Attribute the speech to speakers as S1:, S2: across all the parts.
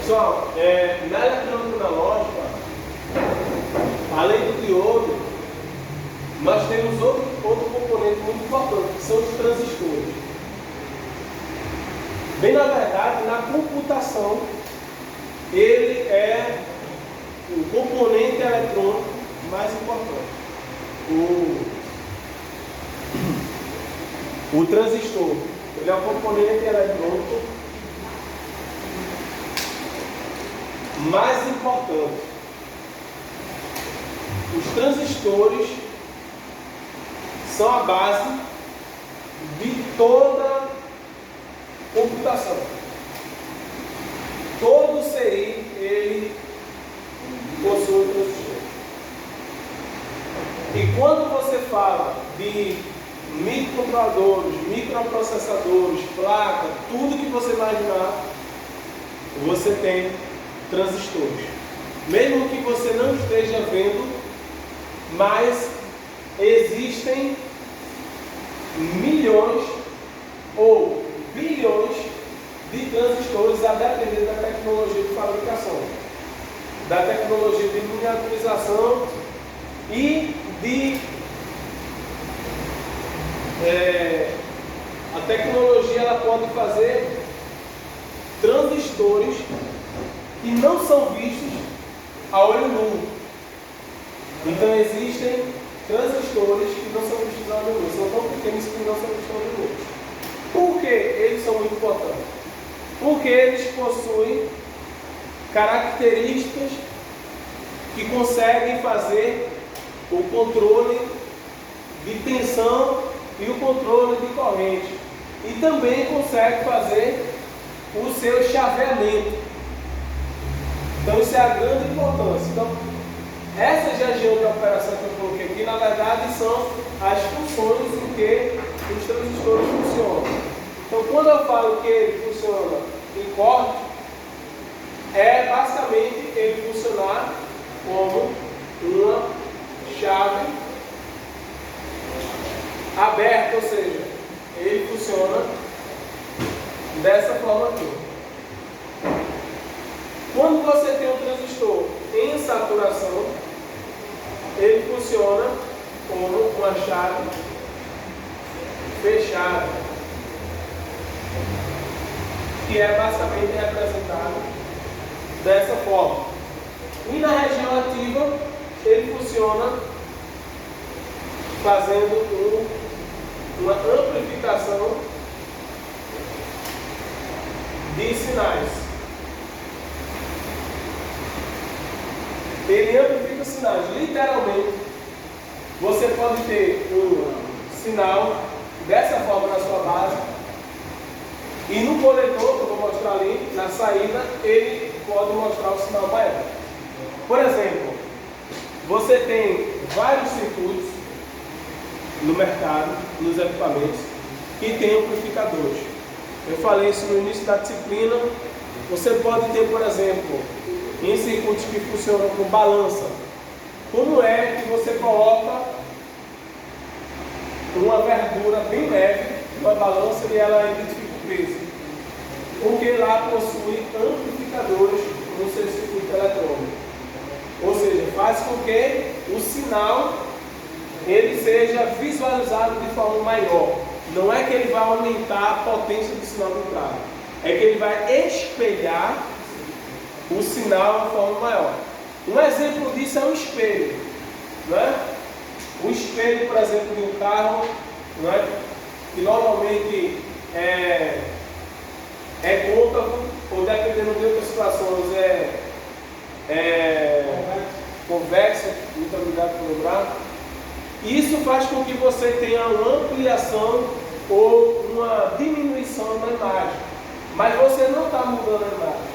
S1: Pessoal, na eletrônica analógica, além do diodo, nós temos outro componente muito importante, que são os transistores. Bem, na verdade, na computação, ele é o componente eletrônico mais importante. O transistor, ele é o componente eletrônico mais importante. Os transistores são a base de toda computação. Todo CI, ele possui um transistor. E quando você fala de microcontroladores, microprocessadores, placa, tudo que você imaginar, você tem transistores. Mesmo que você não esteja vendo, mas existem milhões ou bilhões de transistores a depender da tecnologia de fabricação, da tecnologia de miniaturização e a tecnologia ela pode fazer transistores que não são vistos a olho nu. Então existem transistores que não são vistos a olho nu, são tão pequenos que não são vistos a olho nu. Por que eles são muito importantes? Porque eles possuem características que conseguem fazer o controle de tensão e o controle de corrente. E também consegue fazer o seu chaveamento. Então isso é a grande importância. Então, essa região de operação que eu coloquei aqui, na verdade, são as funções em que os transistores funcionam. Então, quando eu falo que ele funciona em corte, é basicamente ele funcionar como uma chave aberta, ou seja, ele funciona dessa forma aqui. Quando você tem um transistor em saturação, ele funciona como uma chave fechada, que é basicamente representado dessa forma. E na região ativa, ele funciona fazendo uma amplificação de sinais. Ele amplifica os sinais. Literalmente, você pode ter um sinal dessa forma na sua base, e no coletor, que eu vou mostrar ali, na saída, ele pode mostrar o sinal maior. Por exemplo, você tem vários circuitos no mercado, nos equipamentos, que tem amplificadores. Eu falei isso no início da disciplina. Você pode ter, por exemplo, em circuitos que funcionam com balança. Como é que você coloca uma verdura bem leve numa balança e ela identifica o peso? Porque lá possui amplificadores no seu circuito eletrônico. Ou seja, faz com que o sinal ele seja visualizado de forma maior. Não é que ele vai aumentar a potência do sinal de entrada, é que ele vai espelhar o sinal de forma maior. Um exemplo disso é o espelho, não é? O espelho, por exemplo, de um carro, não é? Que normalmente é côncavo, ou dependendo de outras situações convexa, muito obrigado por lembrar. Isso faz com que você tenha uma ampliação ou uma diminuição na imagem, mas você não está mudando a imagem.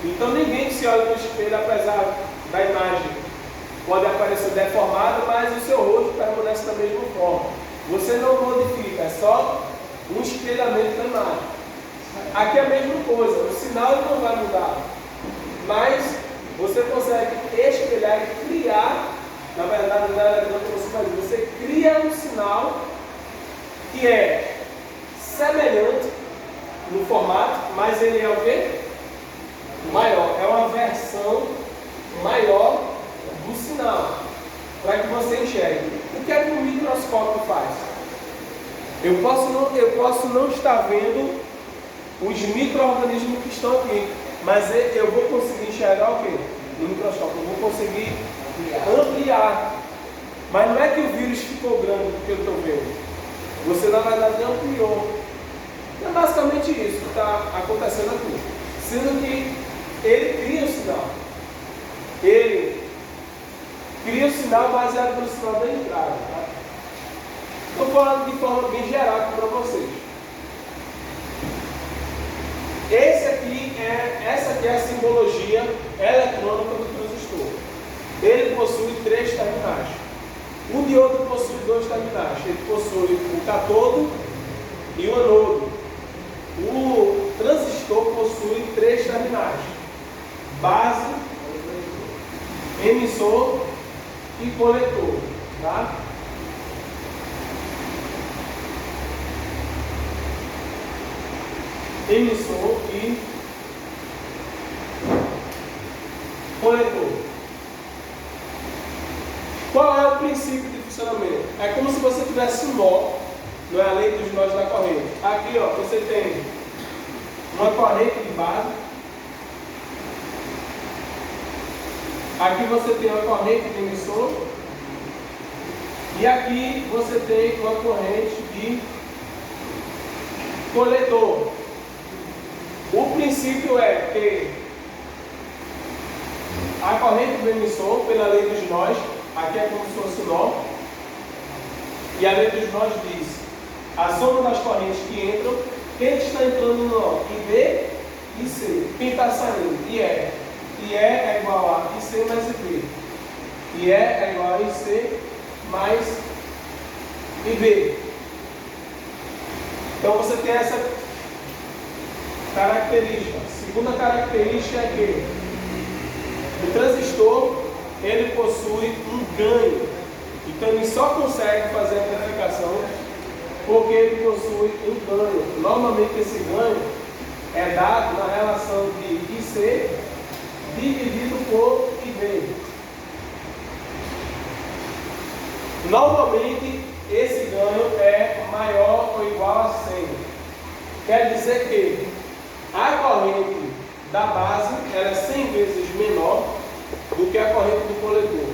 S1: Então ninguém que se olha no espelho, apesar da imagem pode aparecer deformada, mas o seu rosto permanece da mesma forma. Você não modifica, é só um espelhamento da imagem. Aqui é a mesma coisa, o sinal não vai mudar, mas você consegue espelhar e criar, na verdade, não é você cria um sinal que é semelhante no formato, mas ele é o quê? maior. É uma versão maior do sinal, para que você enxergue. O que é que o microscópio faz? Eu posso não estar vendo os micro-organismos que estão aqui, mas eu vou conseguir enxergar o quê? No microscópio, eu vou conseguir ampliar. Mas não é que o vírus ficou grande porque eu estou vendo. Você na verdade ampliou. É basicamente isso que está acontecendo aqui. Sendo que ele cria o sinal. Ele cria o sinal baseado no sinal da entrada. Tá? Estou falando de forma bem geral aqui para vocês. Essa aqui é a simbologia eletrônica do transistor. Ele possui 3 terminais. O diodo possui 2 terminais. Ele possui o catodo e o anodo. O transistor possui 3 terminais: base, emissor e coletor. Tá? Emissor e coletor. Qual é o princípio de funcionamento? É como se você tivesse um nó, não é a lei dos nós da corrente. Aqui, ó, você tem uma corrente de base. Aqui você tem uma corrente de emissor. E aqui você tem uma corrente de coletor. O princípio é que a corrente do emissor, pela lei dos nós, aqui é como se fosse o nó, e a lei dos nós diz a soma das correntes que entram, quem está entrando no nó? IB e C. Quem está saindo? IE. IE é igual a IC mais IB. IE é igual a IC mais IB. Então você tem essa característica. A segunda característica é que o transistor ele possui um ganho. Então ele só consegue fazer a amplificação porque ele possui um ganho. Normalmente esse ganho é dado na relação de IC dividido por IB. Normalmente esse ganho é maior ou igual a 100. Quer dizer que a corrente da base ela é 100 vezes menor do que a corrente do coletor.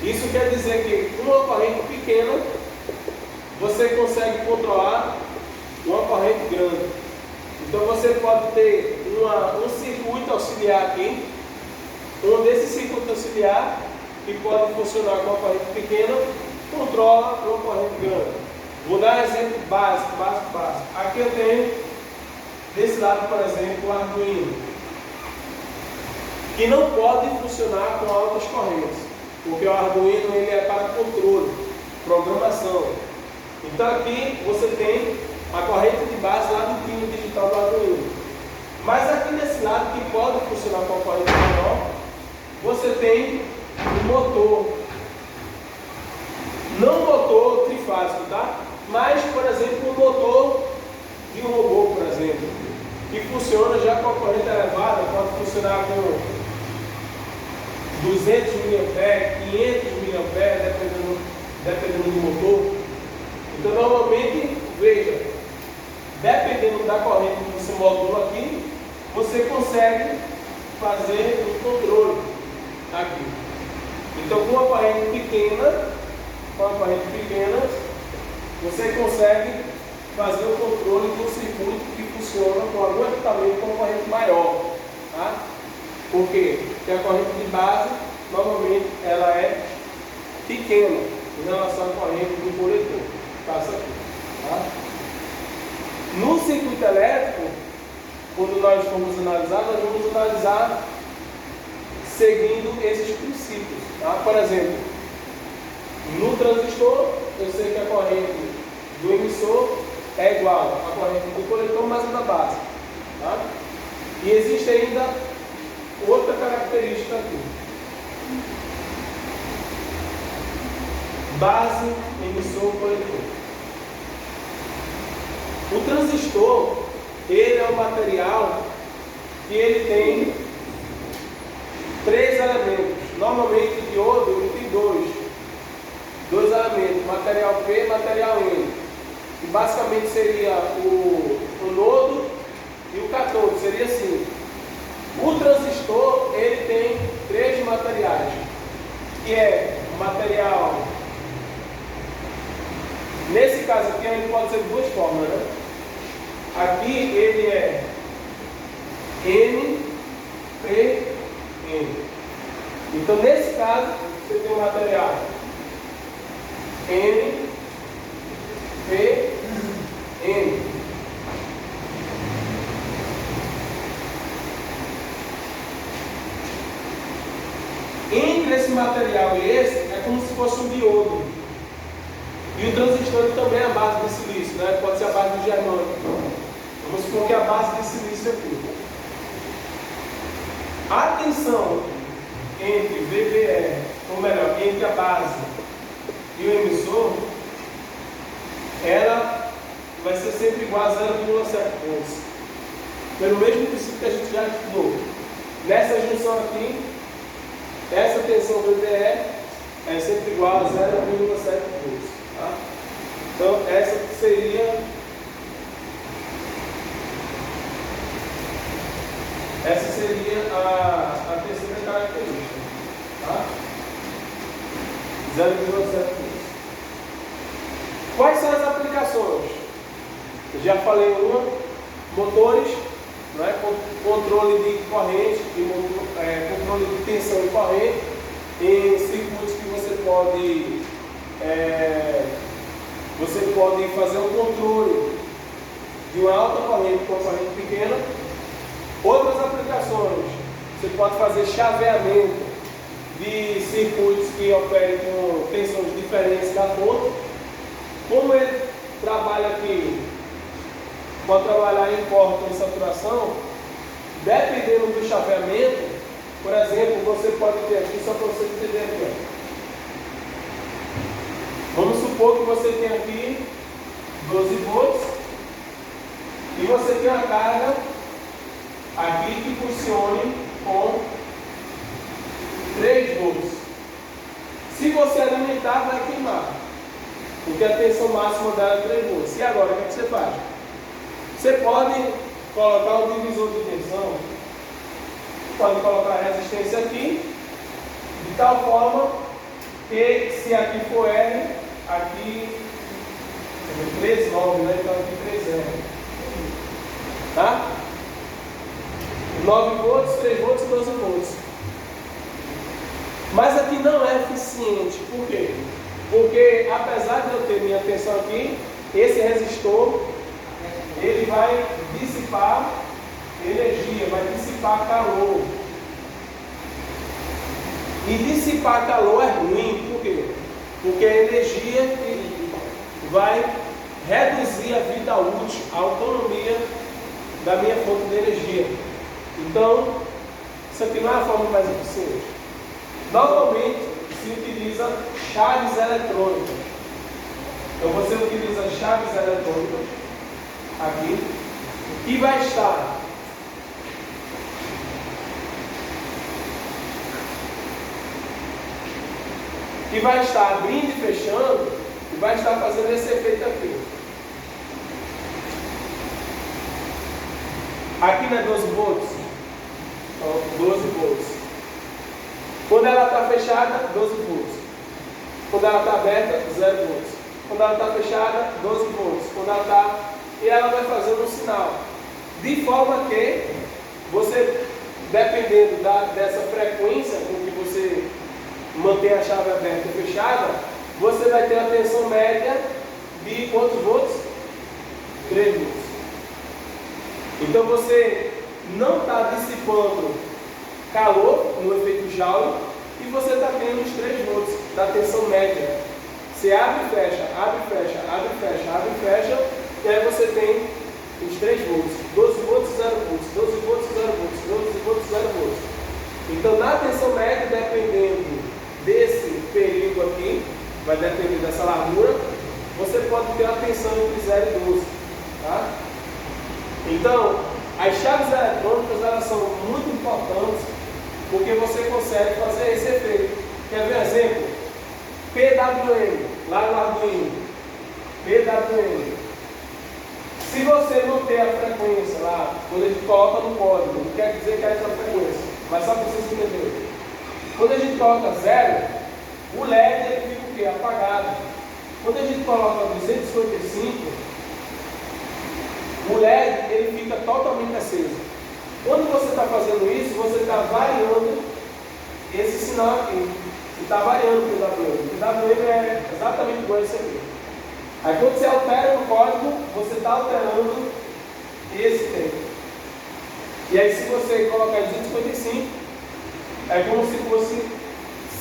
S1: Isso quer dizer que uma corrente pequena você consegue controlar uma corrente grande. Então você pode ter um circuito auxiliar aqui, desse circuito auxiliar que pode funcionar com uma corrente pequena, controla uma corrente grande. Vou dar um exemplo básico. Aqui eu tenho desse lado, por exemplo, o Arduino, que não pode funcionar com altas correntes, porque o Arduino ele é para controle, programação. Então aqui você tem a corrente de base lá do pino digital do Arduino. Mas aqui nesse lado que pode funcionar com a corrente menor, você tem o motor. Não motor trifásico, tá? Mas, por exemplo, o motor de um robô, por exemplo, que funciona já com a corrente elevada, pode funcionar com 200 mA, 500 mA, dependendo do motor. Então, normalmente, veja, dependendo da corrente que você modula aqui, você consegue fazer um controle aqui. Então, com uma corrente pequena, você consegue fazer o controle de um circuito que funciona com algum equipamento com uma corrente maior. Tá? Por quê? Porque a corrente de base, normalmente, ela é pequena em relação à corrente do coletor. Passa aqui. Tá? No circuito elétrico, quando nós formos analisar, nós vamos analisar seguindo esses princípios. Tá? Por exemplo, no transistor, eu sei que a corrente do emissor é igual à corrente do coletor mais a da base. Tá? E existe ainda outra característica aqui. Base, emissor, coletor. O transistor, ele é um material que ele tem 3 elementos. Normalmente o diodo ele tem dois elementos, material P e material N. Que basicamente seria o nodo e o cátodo, seria assim. O transistor ele tem 3 materiais, que é o material, nesse caso aqui ele pode ser de 2 formas, né? Aqui ele é N, P, N. Então nesse caso você tem o material N, P, N. Entre esse material e esse é como se fosse um diodo. E o transistor também é a base de silício, né? Pode ser a base do germânio. Vamos supor que é a base de silício aqui. A tensão entre VBE, ou melhor, entre a base e o emissor, ela vai ser sempre igual a 0,7 volts. Pelo mesmo princípio que a gente já estudou. Nessa junção aqui, essa tensão VBE é sempre igual a 0,7 volts. Tá? Então, essa seria a terceira característica. Tá? 0,7 volts. Quais são as aplicações? Eu já falei uma: motores, né? Controle de corrente, controle de tensão e corrente, em circuitos que você pode fazer o controle de uma alta corrente com uma corrente pequena. Outras aplicações, você pode fazer chaveamento de circuitos que operem com tensões diferentes da fonte. Como ele trabalha aqui, pode trabalhar em corte ou em saturação, dependendo do chaveamento. Por exemplo, você pode ter aqui, só para você entender aqui, vamos supor que você tem aqui 12 volts e você tem uma carga aqui que funcione com 3 volts. Se você alimentar, vai queimar, porque a tensão máxima dela é 3 volts. E agora, o que você faz? Você pode colocar o divisor de tensão, pode colocar a resistência aqui, de tal forma que se aqui for R, aqui 3,9, né? Então aqui 3R. Tá? 9 volts, 3 volts e 12 volts. Mas aqui não é eficiente. Por quê? Porque apesar de eu ter minha tensão aqui, esse resistor ele vai dissipar energia, vai dissipar calor. E dissipar calor é ruim. Por quê? Porque a energia vai reduzir a vida útil, a autonomia da minha fonte de energia. Então, isso aqui não é a forma mais eficiente. Normalmente se utiliza chaves eletrônicas. Então você utiliza chaves eletrônicas aqui, e vai estar abrindo e fechando, e vai estar fazendo esse efeito aqui. Aqui não é 12 volts? Então, 12 volts. Quando ela está fechada, 12 volts. Quando ela está aberta, 0 volts. Quando ela está fechada, 12 volts. Quando ela está... E ela vai fazendo um sinal. De forma que você, dependendo dessa frequência com que você mantém a chave aberta e fechada, você vai ter a tensão média de quantos volts? 3 volts. Então você não está dissipando calor no efeito Joule e você está tendo os 3 volts da tensão média. Você abre e fecha, abre e fecha, abre e fecha, abre e fecha, e aí você tem os 3 volts, 12 volts e 0 volts, 12 volts e 0 volts, 12 volts e 0 volts. Então na tensão média, dependendo desse período aqui, vai depender dessa largura, você pode ter a tensão entre 0 e 12. Tá? Então, as chaves eletrônicas elas são porque você consegue fazer esse efeito. Quer ver um exemplo? PWM, lá no Arduino. PWM. Se você não ter a frequência lá, quando a gente coloca no código, não quer dizer que é essa frequência, mas só para vocês entenderem. Quando a gente coloca 0, o LED ele fica o quê? Apagado. Quando a gente coloca 255, o LED ele fica totalmente aceso. Quando você está fazendo isso, você está variando esse sinal aqui. Você está variando o PWM. O PWM é exatamente igual a esse aqui. Aí quando você altera no código, você está alterando esse tempo. E aí se você colocar 255, é como se fosse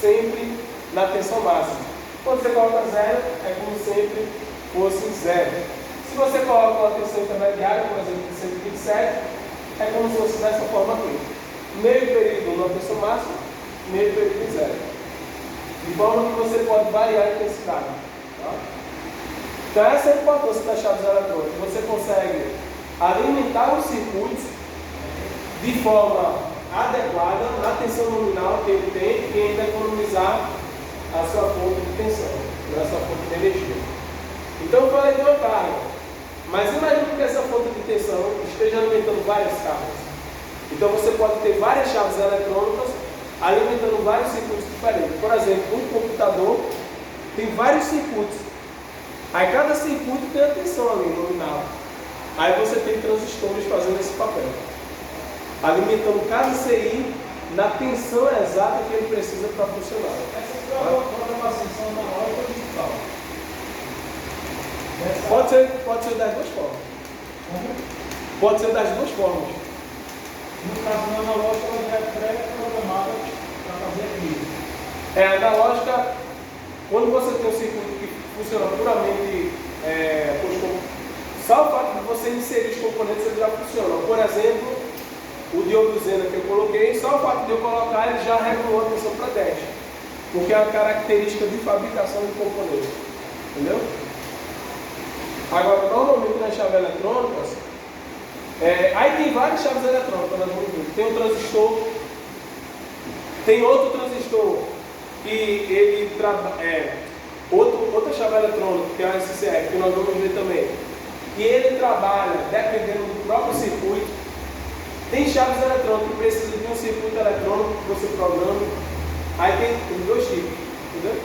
S1: sempre na tensão máxima. Quando você coloca 0, é como se sempre fosse 0. Se você coloca uma tensão intermediária, por exemplo, de 127, é como se fosse dessa forma aqui. Meio período na tensão máxima, meio período em 0. De forma que você pode variar a intensidade. Tá? Então essa é a importância das chaves eletrônicas. Você consegue alimentar os circuitos de forma adequada na tensão nominal que ele tem e ainda economizar a sua fonte de tensão, a sua fonte de energia. Então eu falei de uma carga, mas imagine que essa fonte de tensão esteja alimentando várias cargas. Então você pode ter várias chaves eletrônicas alimentando vários circuitos diferentes. Por exemplo, um computador tem vários circuitos. Aí cada circuito tem a tensão ali, nominal. Aí você tem transistores fazendo esse papel, alimentando cada CI na tensão exata que ele precisa para funcionar.
S2: Essa programação analógica ou digital?
S1: Pode ser das duas formas. Pode ser das duas formas.
S2: No caso da analógica, ela já é pré-programada para fazer aquilo.
S1: É analógica, quando você tem um circuito que funciona puramente só o fato de você inserir os componentes ele já funciona. Por exemplo, o diodo Zener que eu coloquei, só o fato de eu colocar ele já regulou a tensão para 10, porque é uma característica de fabricação de componentes. Entendeu? Agora, normalmente nas chaves eletrônicas, aí tem várias chaves eletrônicas, nós vamos ver. Tem um transistor, tem outro transistor que ele outra chave eletrônica, que é a SCR, que nós vamos ver também. E ele trabalha dependendo do próprio circuito. Tem chaves eletrônicas que precisam de um circuito eletrônico que você programa. Aí tem dois tipos, entendeu?